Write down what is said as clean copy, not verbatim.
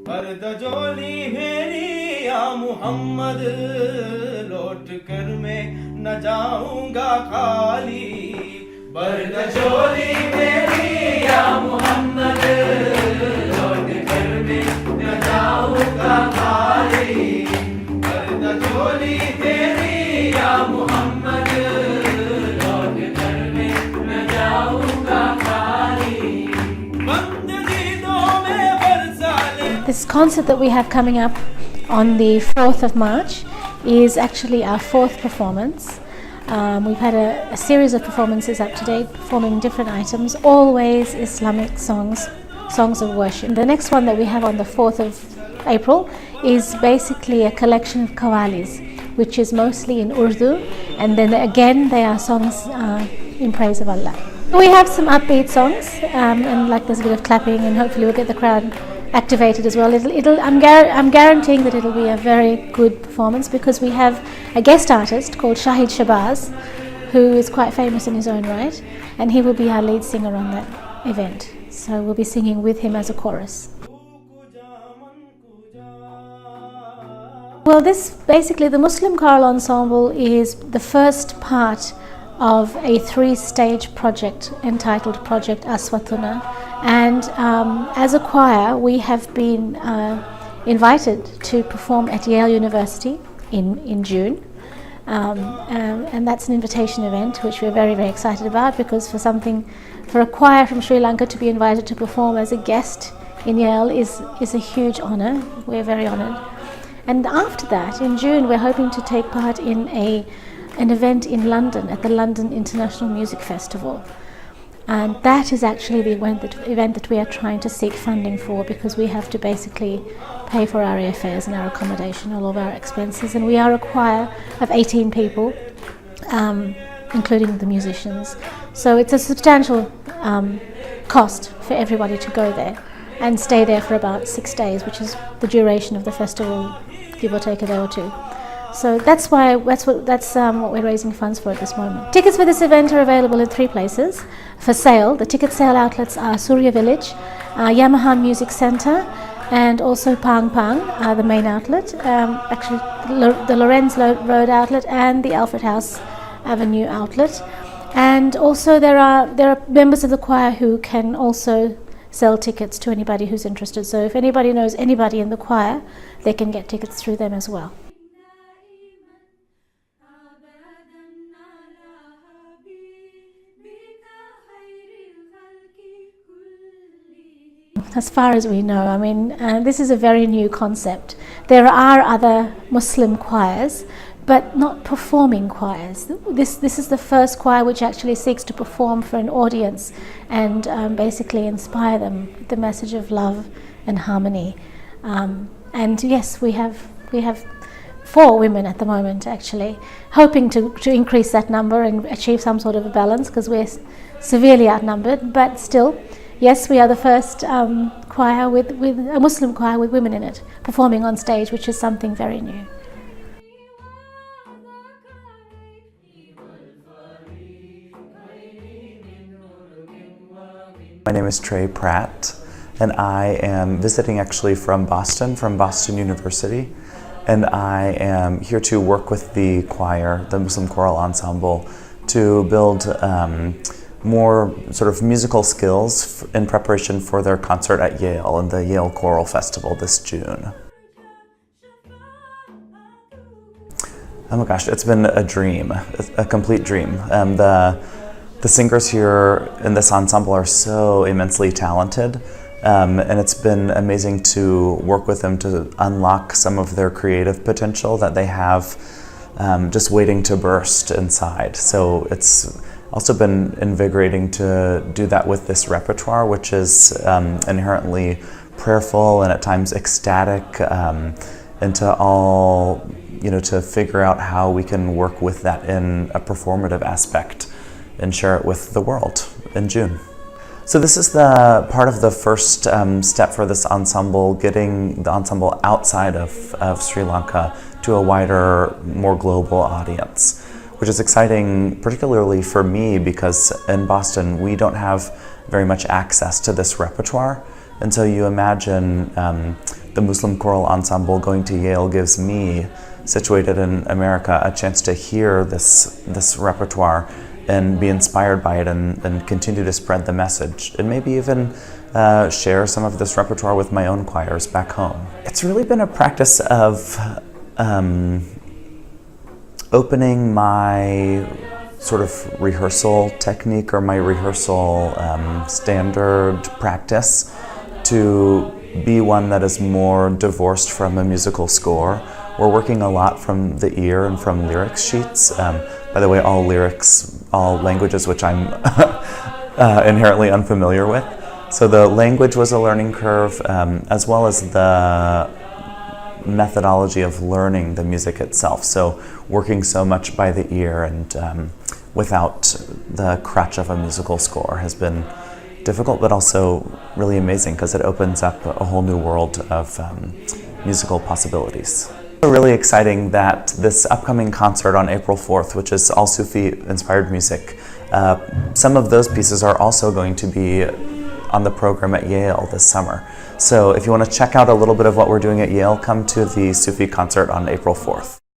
जोली मेरी या मुहम्मद लौट कर मैं न जाऊंगा खाली बर्द जोली मेरी या मुहम्मद लौट कर मैं न जाऊंगा खाली बर्द जोली मेरी या मुहम्मद लौट कर मैं न जाऊंगा खाली This concert that we have coming up on the 4th of March is actually our 4th performance. We've had a series of performances up to date, performing different items, always Islamic songs of worship. The next one that we have on the 4th of April is basically a collection of qawwalis, which is mostly in Urdu, and then again they are songs in praise of Allah. We have some upbeat songs, and like there's a bit of clapping, and hopefully we'll get the crowd activated as well. I'm guaranteeing that it'll be a very good performance because we have a guest artist called Shahid Shabazz, who is quite famous in his own right, and he will be our lead singer on that event. So we'll be singing with him as a chorus. Well, basically the Muslim choral ensemble is the first part of a 3-stage project entitled Project Aswatuna, and as a choir we have been invited to perform at Yale University in June, and that's an invitation event which we're very, very excited about, because for a choir from Sri Lanka to be invited to perform as a guest in Yale is a huge honour. We're very honoured. And after that, in June, we're hoping to take part in an event in London at the London International Music Festival, and that is actually the event that we are trying to seek funding for, because we have to basically pay for our airfares and our accommodation, all of our expenses, and we are a choir of 18 people, including the musicians, so it's a substantial cost for everybody to go there and stay there for about 6 days, which is the duration of the festival, give or take a day or two. So that's what we're raising funds for at this moment. Tickets for this event are available in 3 places for sale. The ticket sale outlets are Surya Village, Yamaha Music Centre, and also Pang Pang, the main outlet, actually the Lorenz Road outlet and the Alfred House Avenue outlet. And also there are members of the choir who can also sell tickets to anybody who's interested. So if anybody knows anybody in the choir, they can get tickets through them as well. As far as we know, I mean, this is a very new concept. There are other Muslim choirs, but not performing choirs. This is the first choir which actually seeks to perform for an audience and basically inspire them with the message of love and harmony. And yes, we have 4 women at the moment, actually, hoping to increase that number and achieve some sort of a balance, because we're severely outnumbered, but still. Yes, we are the first choir with a Muslim choir with women in it, performing on stage, which is something very new. My name is Trey Pratt, and I am visiting actually from Boston University, and I am here to work with the choir, the Muslim choral ensemble, to build more sort of musical skills in preparation for their concert at Yale and the Yale Choral Festival this June. Oh my gosh, it's been a dream, a complete dream. The singers here in this ensemble are so immensely talented, and it's been amazing to work with them to unlock some of their creative potential that they have just waiting to burst inside. So it's also been invigorating to do that with this repertoire, which is inherently prayerful and at times ecstatic, and to figure out how we can work with that in a performative aspect and share it with the world in June. So this is the part of the first step for this ensemble, getting the ensemble outside of Sri Lanka to a wider, more global audience, which is exciting, particularly for me, because in Boston we don't have very much access to this repertoire. And so you imagine the Muslim choral ensemble going to Yale gives me, situated in America, a chance to hear this repertoire and be inspired by it and continue to spread the message, and maybe even share some of this repertoire with my own choirs back home. It's really been a practice of opening my sort of rehearsal technique or my rehearsal standard practice to be one that is more divorced from a musical score. We're working a lot from the ear and from lyrics sheets. By the way, all languages which I'm inherently unfamiliar with. So the language was a learning curve, as well as the methodology of learning the music itself. So working so much by the ear and without the crutch of a musical score has been difficult, but also really amazing because it opens up a whole new world of musical possibilities. It's really exciting that this upcoming concert on April 4th, which is all Sufi-inspired music, some of those pieces are also going to be on the program at Yale this summer. So if you want to check out a little bit of what we're doing at Yale, come to the Sufi concert on April 4th.